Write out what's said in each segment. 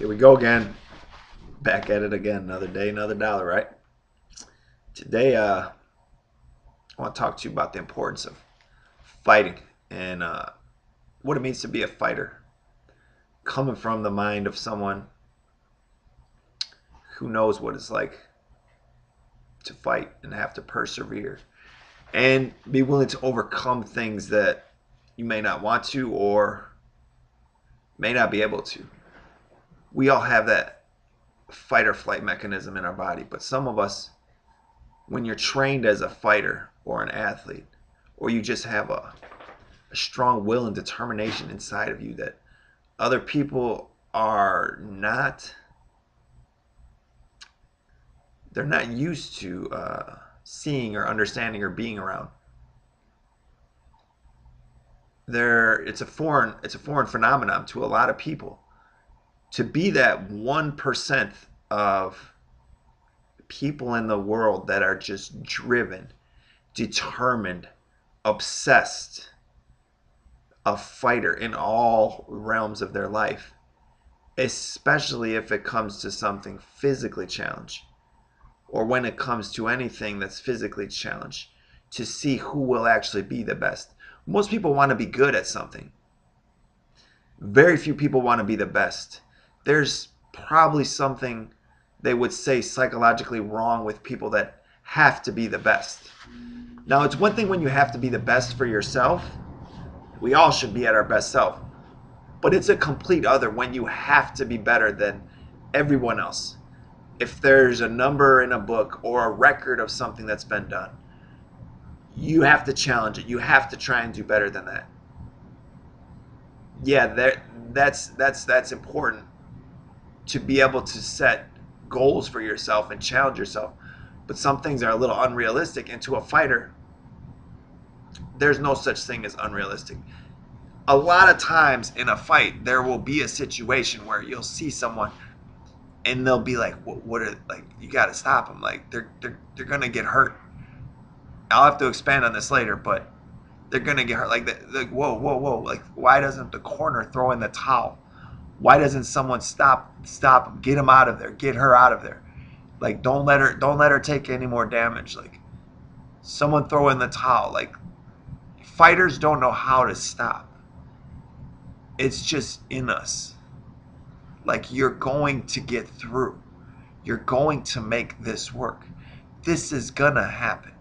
Here we go again. Back at it again. Another day, another dollar, right? Today, I want to talk to you about the importance of fighting and what it means to be a fighter. Coming from the mind of someone who knows what it's like to fight and have to persevere and be willing to overcome things that you may not want to or may not be able to. We all have that fight or flight mechanism in our body, but some of us, when you're trained as a fighter or an athlete, or you just have a strong will and determination inside of you that other people are not, they're not used to seeing or understanding or being around. It's a foreign phenomenon to a lot of people. To be that 1% of people in the world that are just driven, determined, obsessed, a fighter in all realms of their life, especially if it comes to something physically challenged or when it comes to anything that's physically challenged, to see who will actually be the best. Most people want to be good at something. Very few people want to be the best. There's probably something they would say psychologically wrong with people that have to be the best. Now, it's one thing when you have to be the best for yourself. We all should be at our best self. But it's a complete other when you have to be better than everyone else. If there's a number in a book or a record of something that's been done, you have to challenge it. You have to try and do better than that. Yeah, that's important, to be able to set goals for yourself and challenge yourself. But some things are a little unrealistic, and to a fighter, there's no such thing as unrealistic. A lot of times in a fight, there will be a situation where you'll see someone and they'll be like, what are, like, you got to stop them. Like, they're going to get hurt. I'll have to expand on this later, but they're going to get hurt. Like, whoa. Like, why doesn't the corner throw in the towel? Why doesn't someone stop him, get him out of there, get her out of there? Like, don't let her take any more damage. Like, someone throw in the towel. Like, fighters don't know how to stop. It's just in us. Like, you're going to get through. You're going to make this work. This is gonna happen.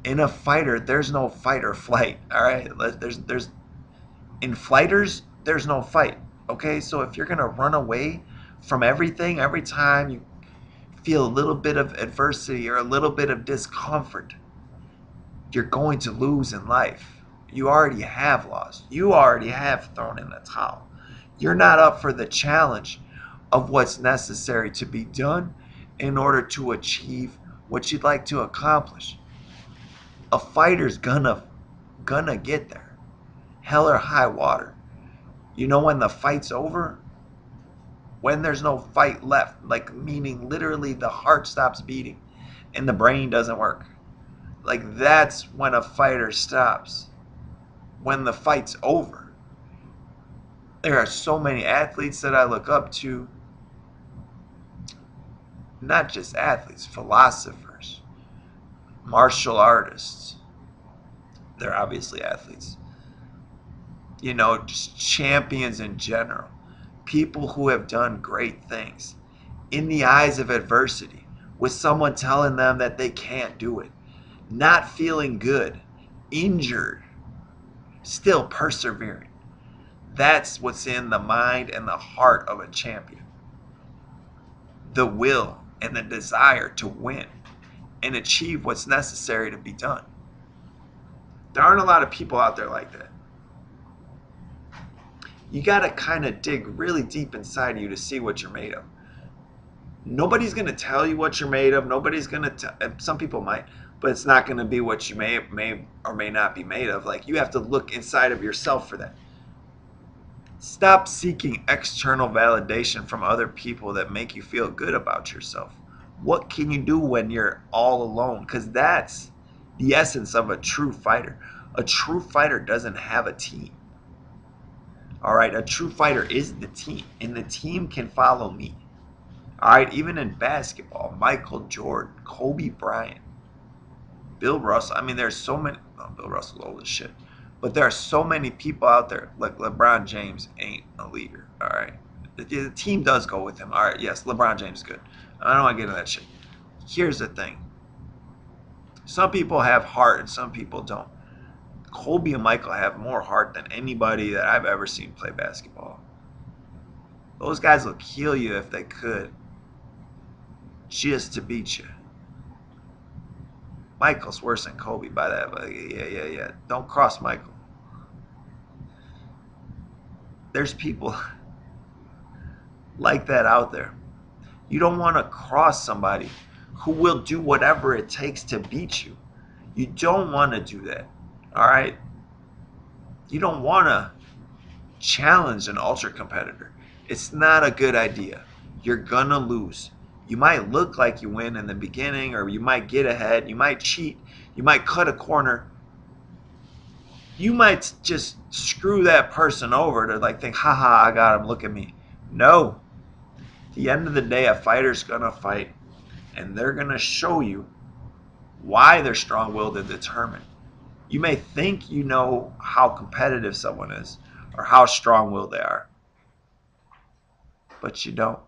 In a fighter, there's no fight or flight. All right, there's in fighters, there's no fight. Okay, so if you're gonna run away from everything every time you feel a little bit of adversity or a little bit of discomfort, you're going to lose in life. You already have lost. You already have thrown in the towel. You're not up for the challenge of what's necessary to be done in order to achieve what you'd like to accomplish. A fighter's gonna get there, hell or high water. You know when the fight's over? When there's no fight left, like, meaning literally the heart stops beating and the brain doesn't work. Like, that's when a fighter stops. When the fight's over. There are so many athletes that I look up to. Not just athletes, philosophers, martial artists. They're obviously athletes. You know, just champions in general. People who have done great things in the eyes of adversity, with someone telling them that they can't do it, not feeling good, injured, still persevering. That's what's in the mind and the heart of a champion. The will and the desire to win and achieve what's necessary to be done. There aren't a lot of people out there like that. You got to kind of dig really deep inside of you to see what you're made of. Nobody's going to tell you what you're made of. Nobody's going to some people might, but it's not going to be what you may or may not be made of. Like, you have to look inside of yourself for that. Stop seeking external validation from other people that make you feel good about yourself. What can you do when you're all alone? Because that's the essence of a true fighter. A true fighter doesn't have a team. All right, a true fighter is the team, and the team can follow me. All right, even in basketball, Michael Jordan, Kobe Bryant, Bill Russell. I mean, there's so many. Oh, Bill Russell's old as shit, but there are so many people out there. Like LeBron James ain't a leader. All right, the team does go with him. All right, yes, LeBron James is good. I don't want to get into that shit. Here's the thing: some people have heart, and some people don't. Kobe and Michael have more heart than anybody that I've ever seen play basketball. Those guys will kill you if they could, just to beat you. Michael's worse than Kobe by that, but yeah. Don't cross Michael. There's people like that out there. You don't want to cross somebody who will do whatever it takes to beat you. You don't want to do that. All right? You don't want to challenge an ultra competitor. It's not a good idea. You're gonna lose. You might look like you win in the beginning, or you might get ahead, you might cheat, you might cut a corner, you might just screw that person over to like think, haha, I got him, look at me. No. At the end of the day, a fighter's gonna fight, and they're gonna show you why they're strong-willed and determined. You may think you know how competitive someone is or how strong-willed they are, but you don't.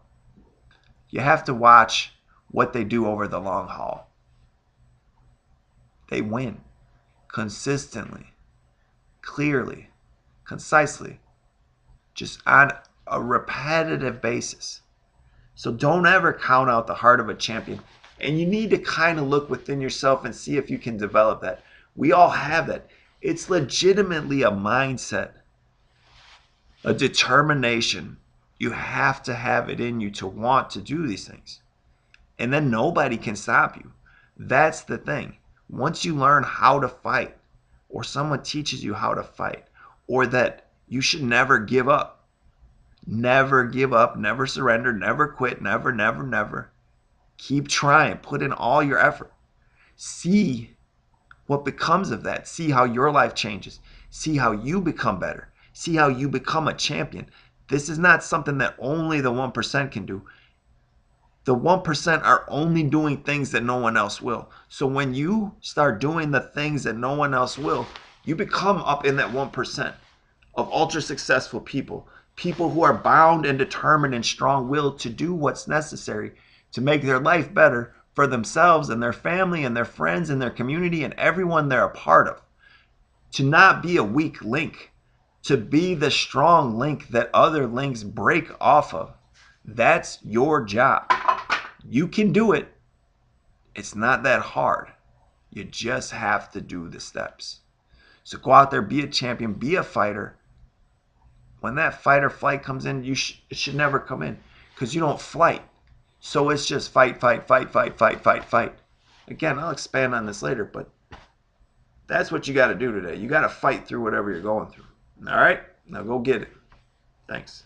You have to watch what they do over the long haul. They win consistently, clearly, concisely, just on a repetitive basis. So don't ever count out the heart of a champion. And you need to kind of look within yourself and see if you can develop that. We all have that. It's legitimately a mindset, a determination. You have to have it in you to want to do these things. And then nobody can stop you. That's the thing. Once you learn how to fight, or someone teaches you how to fight, or that you should never give up. Never give up, never surrender, never quit, never. Keep trying. Put in all your effort. See what becomes of that. See how your life changes. See how you become better. See how you become a champion. This is not something that only the 1% can do. The 1% are only doing things that no one else will. So when you start doing the things that no one else will, you become up in that 1% of ultra successful people. People who are bound and determined and strong-willed to do what's necessary to make their life better for themselves and their family and their friends and their community and everyone they're a part of. To not be a weak link, to be the strong link that other links break off of. That's your job. You can do it. It's not that hard. You just have to do the steps. So go out there, be a champion, be a fighter. When that fight or flight comes in, it should never come in because you don't flight. So it's just fight. Again, I'll expand on this later, but that's what you got to do today. You got to fight through whatever you're going through. All right? Now go get it. Thanks.